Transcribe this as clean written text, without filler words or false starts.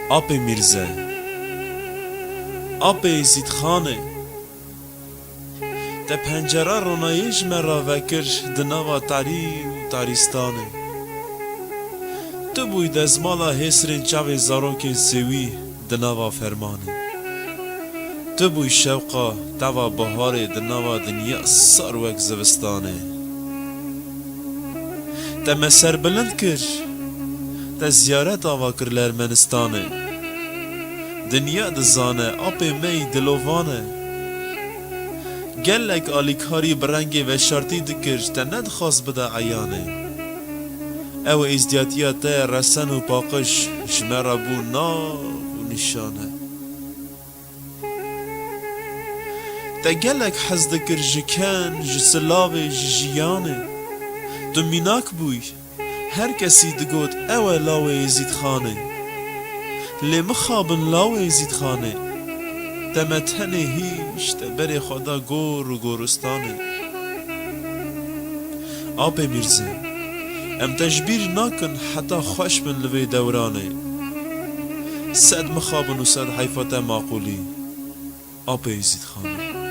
آپ میرزه آپ زید خانه ده پنجره رونایش مرا وکر دنوا تاری و تاریستانه تو بوی دزمالا حسرین چاو زاروک زوی دنوا فرمانه تو بوی شوقا توا بهار دنوا دنیا سار وک زوستانه ده مسر بلند کر ده زیارت آوا کر لرمنستانه دنیا دزانه آپ می دلوانه گلک آلیکاری برنگی و شرطی دکرش تا ندخواست بده عیانه او ازدیاتیات رسن و پاقش شمرا بو ناو و نشانه تا گلک حز دکر جکن جسلاو جیانه تو میناک بوی هر کسی دگوت او لاو زید خانه لی مخابن لاو زید خانه تمتنه هیش تبر خدا گور و گورستانه آپ میرزه ام تجبیر ناکن حتی خوش من لوی دورانه صد مخابن و صد حیفت معقولی آپ زید خانه